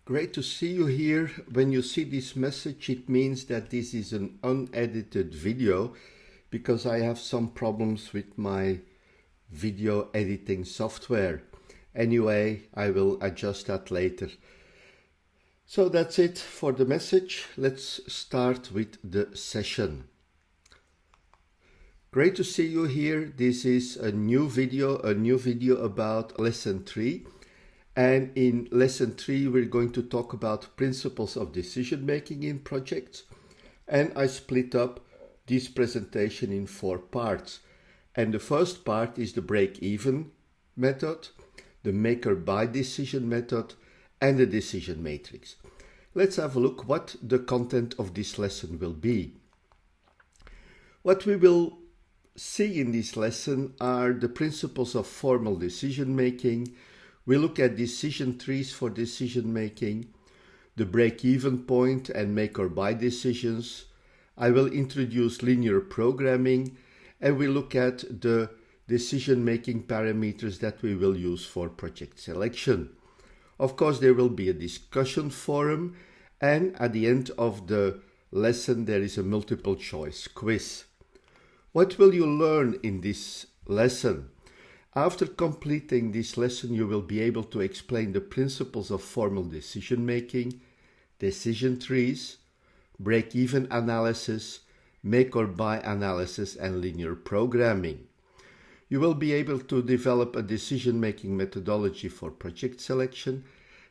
Great to see you here. When you see this message, it means that this is an unedited video because I have some problems with my video editing software. Anyway, I will adjust that later. So that's it for the message. Let's start with the session. Great to see you here. This is a new video about lesson 3. And in lesson 3, we're going to talk about principles of decision making in projects. And I split up this presentation in 4 parts. And the first part is the break-even method, the make-or-buy decision method, and the decision matrix. Let's have a look what the content of this lesson will be. What we will see in this lesson are the principles of formal decision making. We look at decision trees for decision making, the break-even point and make-or-buy decisions. I will introduce linear programming, and we look at the decision-making parameters that we will use for project selection. Of course, there will be a discussion forum, and at the end of the lesson, there is a multiple-choice quiz. What will you learn in this lesson? After completing this lesson, you will be able to explain the principles of formal decision-making, decision trees, break-even analysis, make-or-buy analysis, and linear programming. You will be able to develop a decision-making methodology for project selection,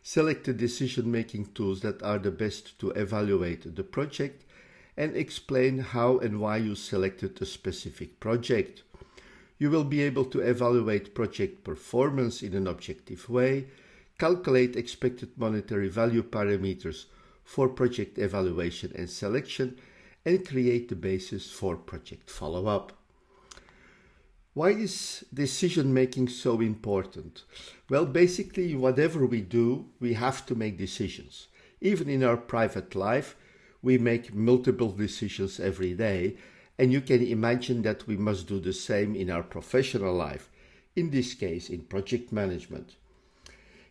select the decision-making tools that are the best to evaluate the project, and explain how and why you selected a specific project. You will be able to evaluate project performance in an objective way, calculate expected monetary value parameters for project evaluation and selection, and create the basis for project follow-up. Why is decision making so important? Well, basically, whatever we do, we have to make decisions. Even in our private life, we make multiple decisions every day, and you can imagine that we must do the same in our professional life, in this case in project management.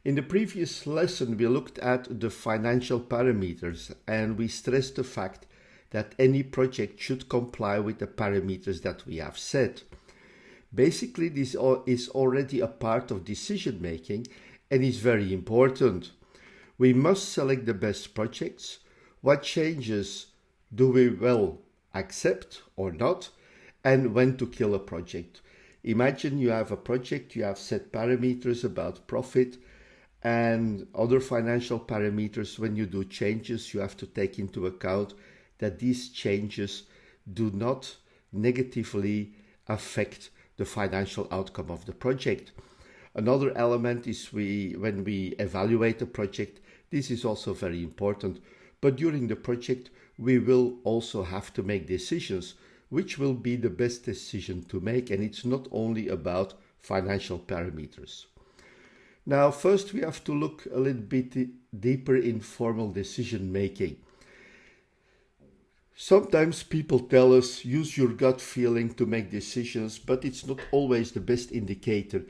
In the previous lesson, we looked at the financial parameters, and we stressed the fact that any project should comply with the parameters that we have set. Basically, this is already a part of decision making and is very important. We must select the best projects. What changes do we accept or not, and when to kill a project. Imagine you have a project, you have set parameters about profit and other financial parameters. When you do changes, you have to take into account that these changes do not negatively affect the financial outcome of the project. Another element is when we evaluate a project, this is also very important, but during the project we will also have to make decisions, which will be the best decision to make, and it's not only about financial parameters. Now, first we have to look a little bit deeper in formal decision making. Sometimes people tell us, use your gut feeling to make decisions, but it's not always the best indicator.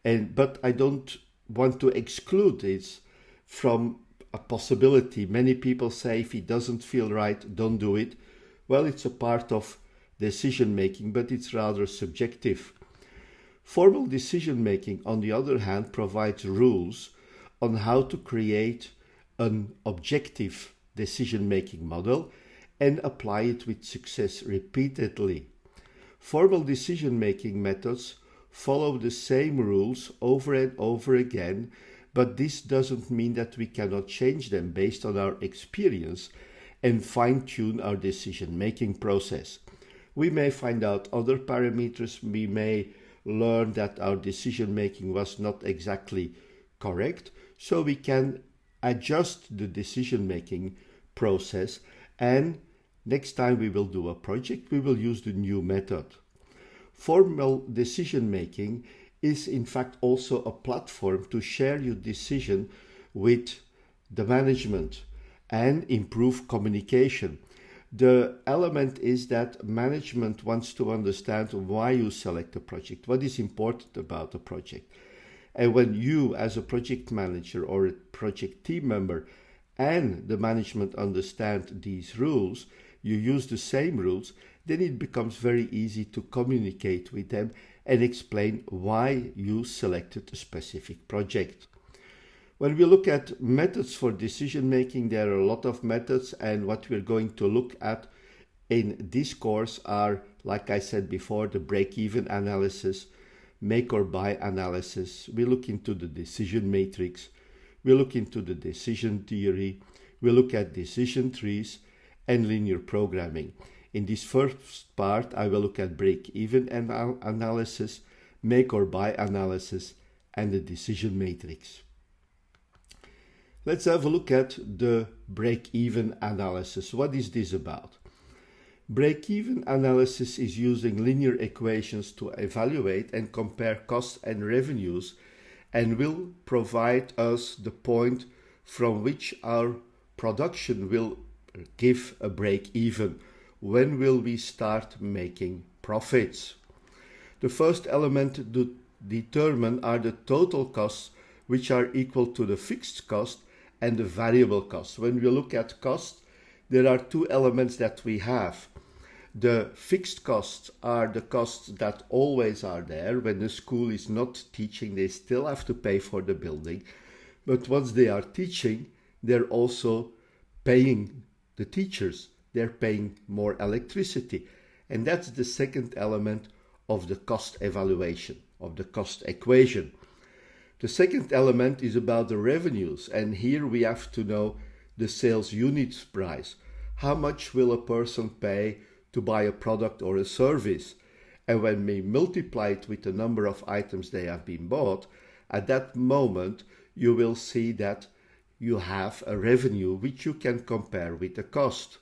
But I don't want to exclude this from a possibility. Many people say if it doesn't feel right, don't do it. Well, it's a part of decision making, but it's rather subjective. Formal decision making, on the other hand, provides rules on how to create an objective decision making model and apply it with success repeatedly. Formal decision making methods follow the same rules over and over again, but this doesn't mean that we cannot change them based on our experience and fine-tune our decision-making process. We may find out other parameters, we may learn that our decision-making was not exactly correct, so we can adjust the decision-making process, and next time we will do a project, we will use the new method. Formal decision-making is in fact also a platform to share your decision with the management and improve communication. The element is that management wants to understand why you select a project, what is important about the project. And when you as a project manager or a project team member and the management understand these rules, you use the same rules, then it becomes very easy to communicate with them and explain why you selected a specific project. When we look at methods for decision making, there are a lot of methods, and what we're going to look at in this course are, like I said before, the break-even analysis, make or buy analysis. We look into the decision matrix, we look into the decision theory, we look at decision trees and linear programming. In this first part, I will look at break-even analysis, make or buy analysis, and the decision matrix. Let's have a look at the break-even analysis. What is this about? Break-even analysis is using linear equations to evaluate and compare costs and revenues, and will provide us the point from which our production will give a break-even. When will we start making profits? The first element to determine are the total costs, which are equal to the fixed cost and the variable cost. When we look at cost, there are two elements that we have. The fixed costs are the costs that always are there. When the school is not teaching, they still have to pay for the building. But once they are teaching, they're also paying the teachers. They're paying more electricity. And that's the second element of the cost evaluation, of the cost equation. The second element is about the revenues, and here we have to know the sales units price. How much will a person pay to buy a product or a service? And when we multiply it with the number of items they have been bought, at that moment you will see that you have a revenue which you can compare with the cost.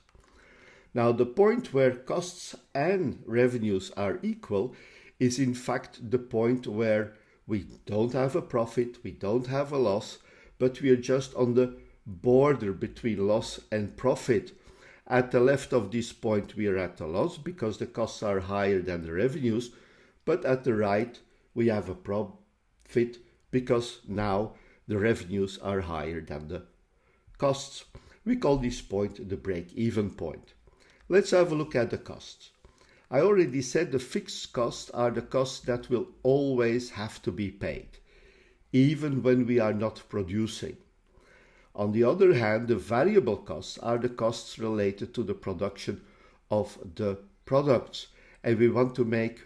Now, the point where costs and revenues are equal is in fact the point where we don't have a profit, we don't have a loss, but we are just on the border between loss and profit. At the left of this point we are at a loss because the costs are higher than the revenues, but at the right we have a profit because now the revenues are higher than the costs. We call this point the break-even point. Let's have a look at the costs. I already said the fixed costs are the costs that will always have to be paid, even when we are not producing. On the other hand, the variable costs are the costs related to the production of the products, and we want to make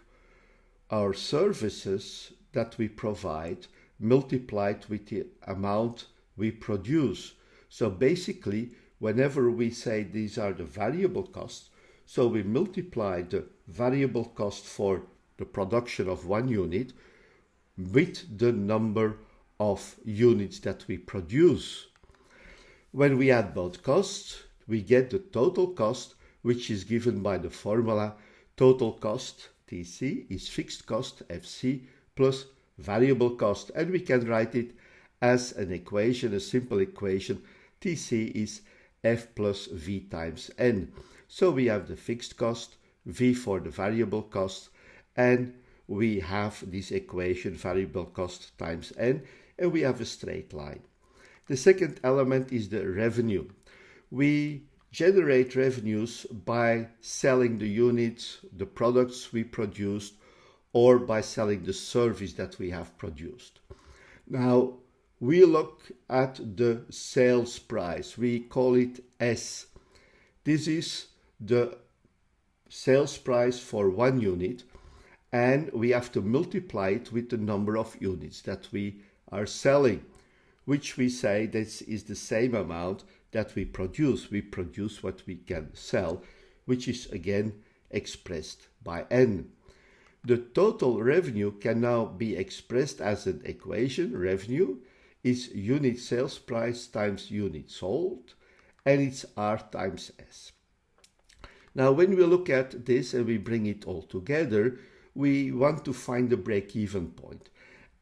our services that we provide multiplied with the amount we produce. So basically, whenever we say these are the variable costs, so we multiply the variable cost for the production of one unit with the number of units that we produce. When we add both costs, we get the total cost, which is given by the formula total cost, TC, is fixed cost, FC, plus variable cost. And we can write it as an equation, a simple equation. TC is F plus V times N. So we have the fixed cost, V for the variable cost, and we have this equation, variable cost times N, and we have a straight line. The second element is the revenue. We generate revenues by selling the units, the products we produced, or by selling the service that we have produced. Now, we look at the sales price. We call it S. This is the sales price for one unit, and we have to multiply it with the number of units that we are selling, which we say this is the same amount that we produce. We produce what we can sell, which is again expressed by N. The total revenue can now be expressed as an equation. Revenue is unit sales price times unit sold, and it's R times S. Now, when we look at this and we bring it all together, we want to find the break-even point.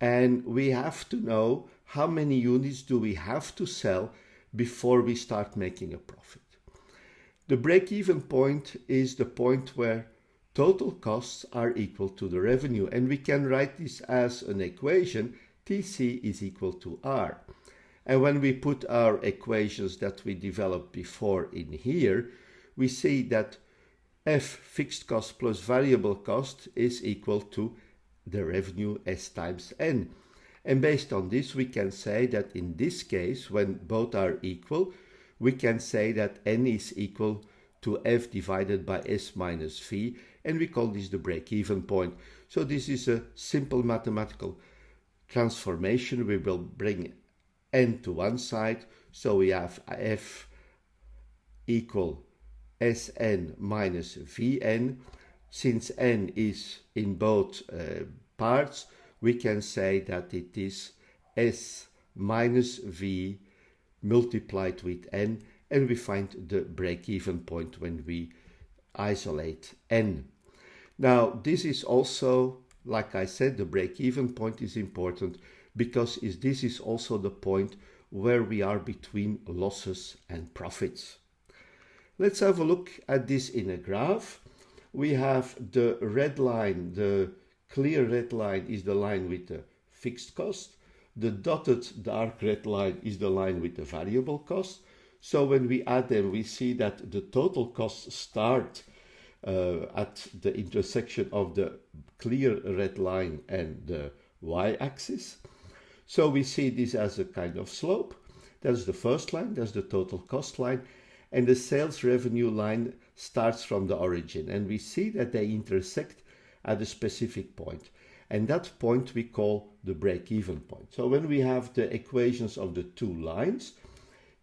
And we have to know how many units do we have to sell before we start making a profit. The break-even point is the point where total costs are equal to the revenue. And we can write this as an equation, TC is equal to R. And when we put our equations that we developed before in here, we see that F fixed cost plus variable cost is equal to the revenue S times N. And based on this, we can say that in this case, when both are equal, we can say that N is equal to F divided by S minus V, and we call this the break-even point. So this is a simple mathematical transformation. We will bring N to one side, so we have F equal Sn minus Vn. Since N is in both parts, we can say that it is S minus V multiplied with N, and we find the break-even point when we isolate N. Now, this is also, like I said, the break-even point is important because this is also the point where we are between losses and profits. Let's have a look at this in a graph. We have the red line, the clear red line is the line with the fixed cost. The dotted dark red line is the line with the variable cost. So when we add them, we see that the total costs start at the intersection of the clear red line and the y-axis. So we see this as a kind of slope. That's the first line, that's the total cost line. And the sales revenue line starts from the origin. And we see that they intersect at a specific point. And that point we call the break-even point. So when we have the equations of the two lines,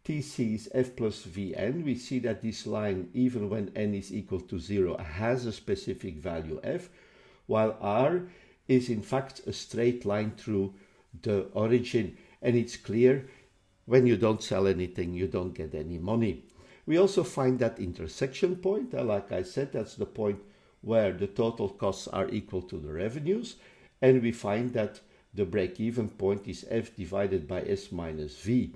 TC is F plus Vn, we see that this line, even when n is equal to 0, has a specific value F, while R is in fact a straight line through the origin. And it's clear, when you don't sell anything, you don't get any money. We also find that intersection point, like I said, that's the point where the total costs are equal to the revenues, and we find that the break-even point is F divided by S minus V.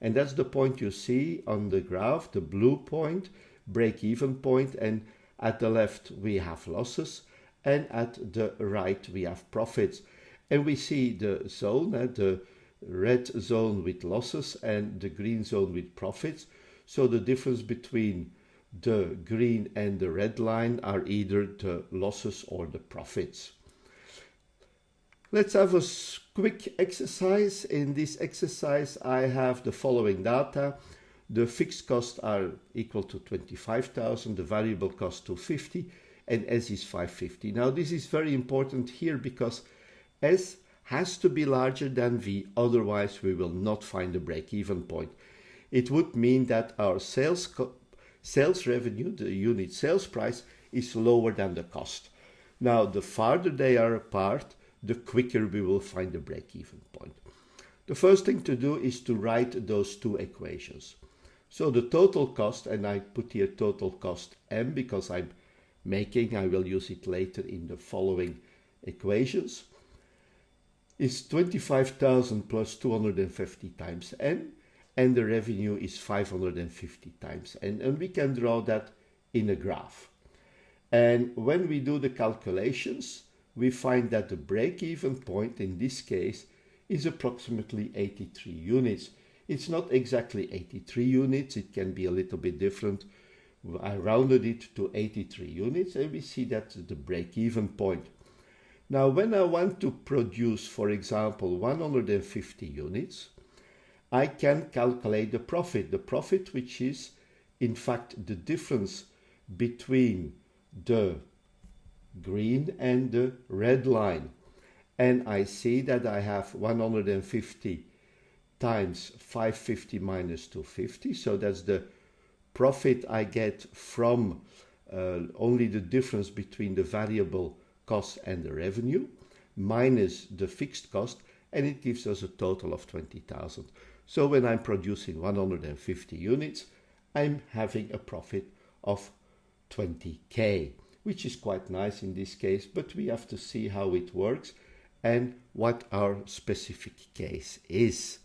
And that's the point you see on the graph, the blue point, break-even point, and at the left we have losses, and at the right we have profits. And we see the zone, the red zone with losses and the green zone with profits. So the difference between the green and the red line are either the losses or the profits. Let's have a quick exercise. In this exercise, I have the following data. The fixed costs are equal to 25,000, the variable cost 250, and S is 550. Now, this is very important here because S has to be larger than V, otherwise we will not find a break-even point. It would mean that our sales revenue, the unit sales price, is lower than the cost. Now, the farther they are apart, the quicker we will find the break-even point. The first thing to do is to write those two equations. So the total cost, and I put here total cost M because I will use it later in the following equations, is 25,000 plus 250 times N, and the revenue is 550 times N. And we can draw that in a graph. And when we do the calculations, we find that the break-even point in this case is approximately 83 units. It's not exactly 83 units, it can be a little bit different. I rounded it to 83 units, and we see that's the break-even point. Now, when I want to produce, for example, 150 units, I can calculate the profit which is in fact the difference between the green and the red line. And I see that I have 150 times 550 minus 250, so that's the profit I get from only the difference between the variable cost and the revenue minus the fixed cost, and it gives us a total of 20,000. So when I'm producing 150 units, I'm having a profit of 20k, which is quite nice in this case, but we have to see how it works and what our specific case is.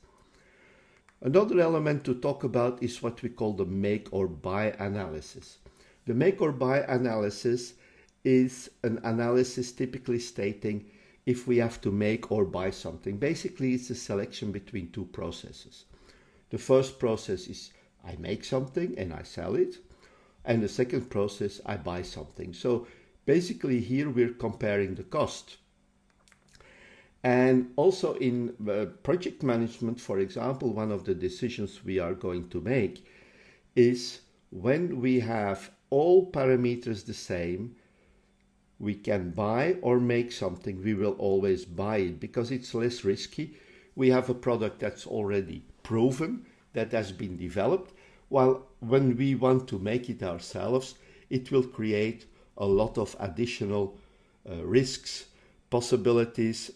Another element to talk about is what we call the make or buy analysis. The make or buy analysis is an analysis typically stating if we have to make or buy something. Basically, it's a selection between two processes. The first process is I make something and I sell it. And the second process, I buy something. So basically here we're comparing the cost. And also in project management, for example, one of the decisions we are going to make is when we have all parameters the same, we can buy or make something, we will always buy it because it's less risky. We have a product that's already proven, that has been developed, while when we want to make it ourselves, it will create a lot of additional risks, possibilities,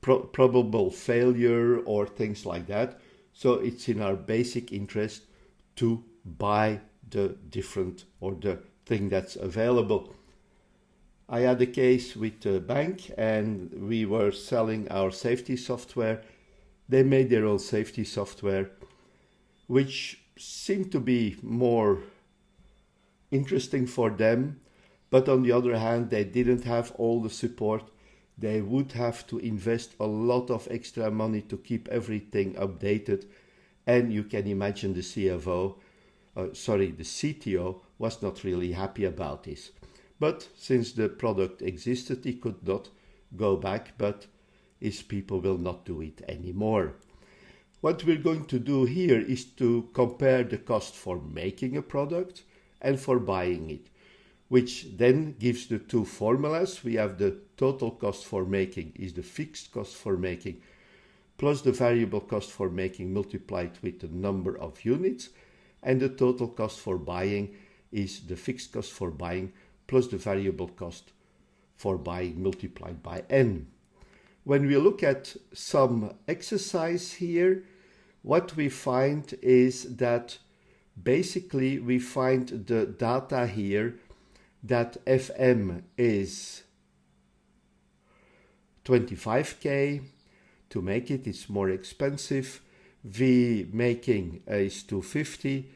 probable failure or things like that. So it's in our basic interest to buy the different or the thing that's available. I had a case with a bank and we were selling our safety software. They made their own safety software, which seemed to be more interesting for them. But on the other hand, they didn't have all the support. They would have to invest a lot of extra money to keep everything updated. And you can imagine the CTO was not really happy about this. But since the product existed, he could not go back, but his people will not do it anymore. What we're going to do here is to compare the cost for making a product and for buying it, which then gives the two formulas. We have the total cost for making is the fixed cost for making plus the variable cost for making multiplied with the number of units, and the total cost for buying is the fixed cost for buying plus the variable cost for buying multiplied by n. When we look at some exercise here, what we find is that basically we find the data here that FM is 25k. To make it, it's more expensive. V making is 250.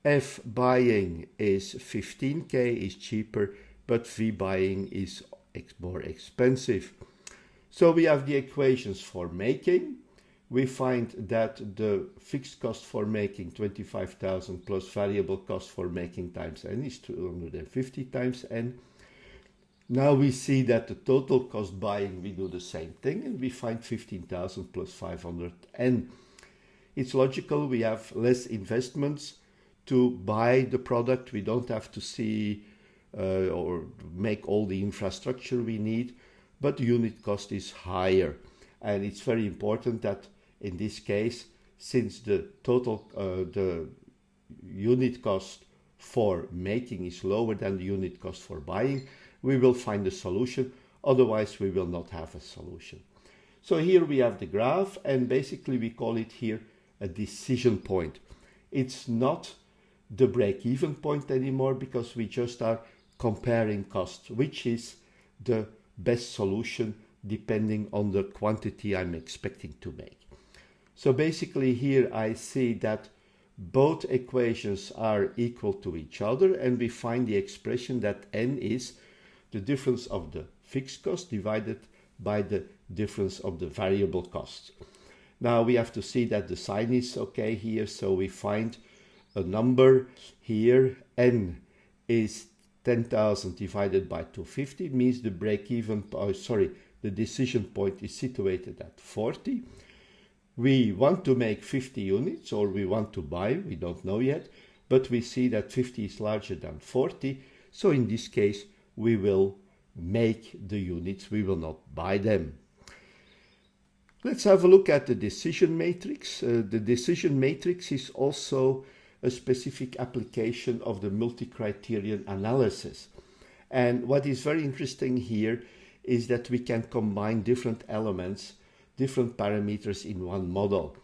F buying is 15k, is cheaper, but V buying is more expensive. So we have the equations for making. We find that the fixed cost for making 25,000 plus variable cost for making times n is 250 times n. Now we see that the total cost buying, we do the same thing and we find 15,000 plus 500 n. It's logical, we have less investments to buy the product. We don't have to see or make all the infrastructure we need, but the unit cost is higher. And it's very important that in this case, since the total, the unit cost for making is lower than the unit cost for buying, we will find a solution. Otherwise, we will not have a solution. So here we have the graph, and basically we call it here a decision point. It's not the break-even point anymore because we just are comparing costs, which is the best solution depending on the quantity I'm expecting to make. So basically here I see that both equations are equal to each other, and we find the expression that n is the difference of the fixed cost divided by the difference of the variable costs. Now we have to see that the sign is okay here, so we find a number here. N is 10,000 divided by 250, means the break-even, the decision point is situated at 40. We want to make 50 units, or we want to buy, we don't know yet, but we see that 50 is larger than 40. So in this case, we will make the units, we will not buy them. Let's have a look at the decision matrix. The decision matrix is also a specific application of the multi-criterion analysis. And what is very interesting here is that we can combine different elements, different parameters in one model.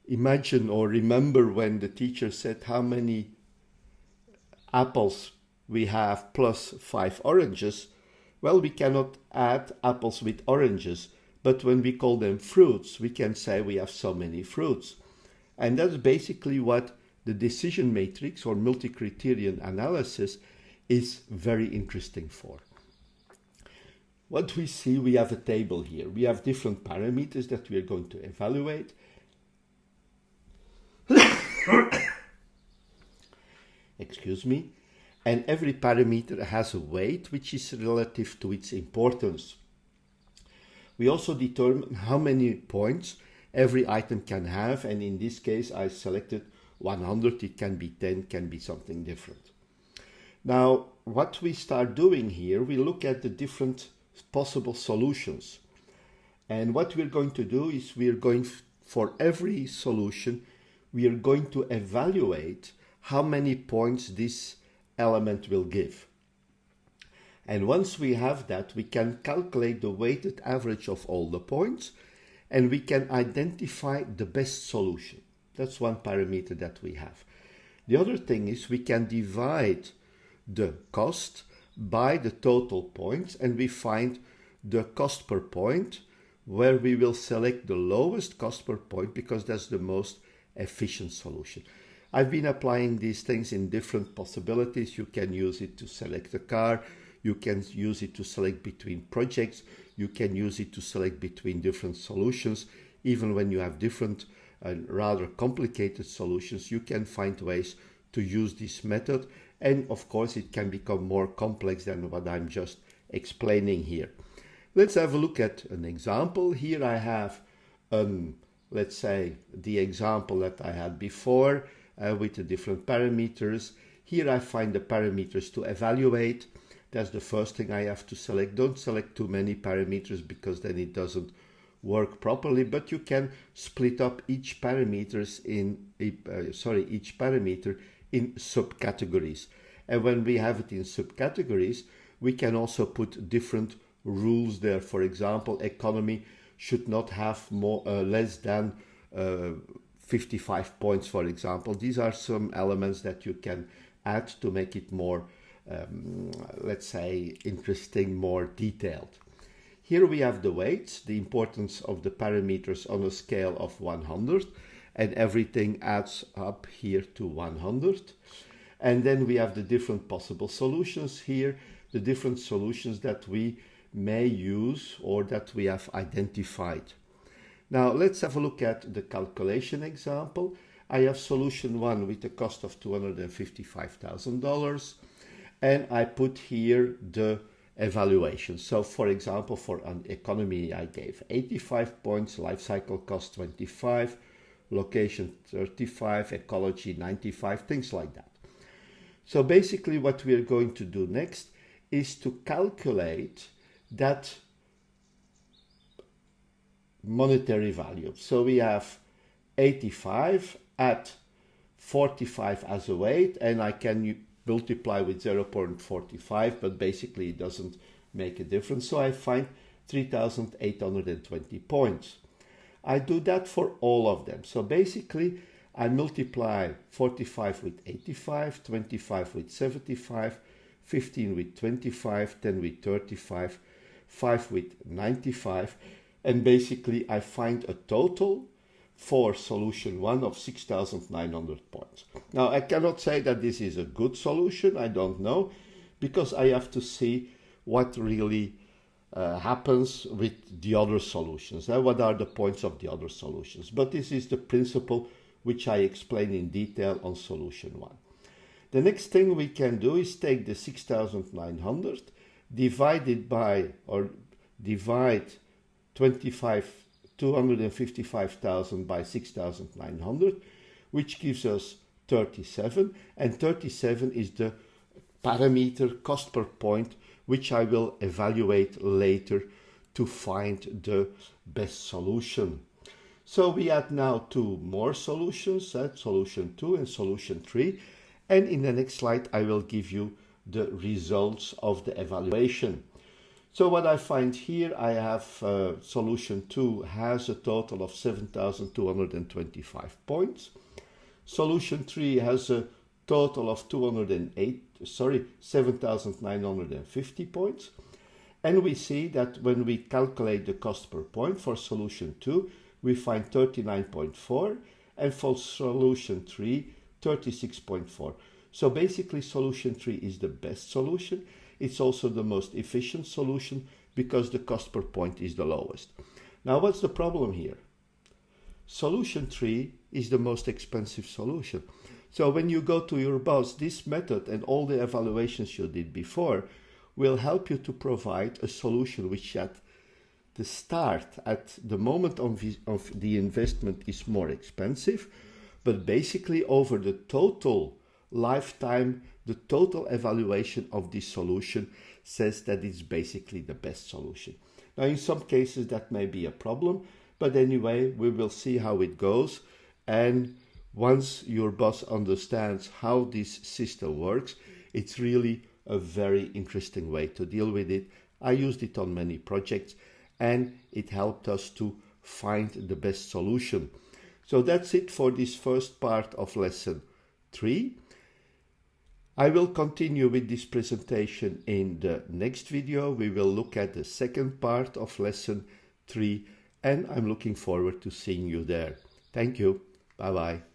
Imagine or remember when the teacher said how many apples we have plus 5 oranges. Well, we cannot add apples with oranges, but when we call them fruits, we can say we have so many fruits. And that's basically what the decision matrix or multi-criterion analysis is very interesting for. what we see, we have a table here. We have different parameters that we are going to evaluate. Excuse me. And every parameter has a weight which is relative to its importance. We also determine how many points every item can have, and in this case I selected 100. It can be 10, can be something different. Now what we start doing here, we look at the different possible solutions, and what we're going to do is we're going for every solution we are going to evaluate how many points this element will give. And once we have that, we can calculate the weighted average of all the points, and we can identify the best solution. That's one parameter that we have. The other thing is we can divide the cost by the total points, and we find the cost per point, where we will select the lowest cost per point because that's the most efficient solution. I've been applying these things in different possibilities. You can use it to select a car, you can use it to select between projects, you can use it to select between different solutions. Even when you have different and rather complicated solutions, you can find ways to use this method, and of course it can become more complex than what I'm just explaining here. Let's have a look at an example. Here I have let's say the example that I had before with the different parameters. Here I find the parameters to evaluate. That's the first thing I have to select. Don't select too many parameters because then it doesn't work properly, but you can split up each parameters in each parameter in subcategories. And when we have it in subcategories, we can also put different rules there. For example, economy should not have less than 55 points, for example. These are some elements that you can add to make it more, let's say, interesting, more detailed. Here we have the weights, the importance of the parameters on a scale of 100, and everything adds up here to 100. And then we have the different possible solutions here, the different solutions that we may use or that we have identified. Now let's have a look at the calculation example. I have solution 1 with a cost of $255,000, and I put here the evaluation. So for example, for an economy I gave 85 points, life cycle cost 25, location 35, ecology 95, things like that. So basically what we are going to do next is to calculate that monetary value. So we have 85 at 45 as a weight, and I can multiply with 0.45, but basically it doesn't make a difference. So I find 3,820 points. I do that for all of them. So basically I multiply 45 with 85, 25 with 75, 15 with 25, 10 with 35, 5 with 95, and basically I find a total for solution 1 of 6,900 points. Now I cannot say that this is a good solution, I don't know, because I have to see what really happens with the other solutions. What are the points of the other solutions? But this is the principle which I explain in detail on solution 1. The next thing we can do is take the 6,900, divide 255,000 by 6,900, which gives us 37, and 37 is the parameter cost per point which I will evaluate later to find the best solution. So we add now 2 more solutions, solution 2 and solution 3, and in the next slide I will give you the results of the evaluation. So what I find here, I have solution 2 has a total of 7,225 points. Solution 3 has a total of 7,950 points. And we see that when we calculate the cost per point for solution 2, we find 39.4, and for solution 3, 36.4. So basically solution 3 is the best solution. It's also the most efficient solution because the cost per point is the lowest. Now, what's the problem here? Solution 3 is the most expensive solution. So when you go to your boss, this method and all the evaluations you did before will help you to provide a solution which at the start, at the moment of the investment, is more expensive, but basically over the total lifetime, the total evaluation of this solution says that it's basically the best solution. Now, in some cases that may be a problem, but anyway, we will see how it goes. And once your boss understands how this system works, it's really a very interesting way to deal with it. I used it on many projects and it helped us to find the best solution. So that's it for this first part of lesson 3. I will continue with this presentation in the next video. We will look at the second part of lesson 3 and I'm looking forward to seeing you there. Thank you. Bye-bye.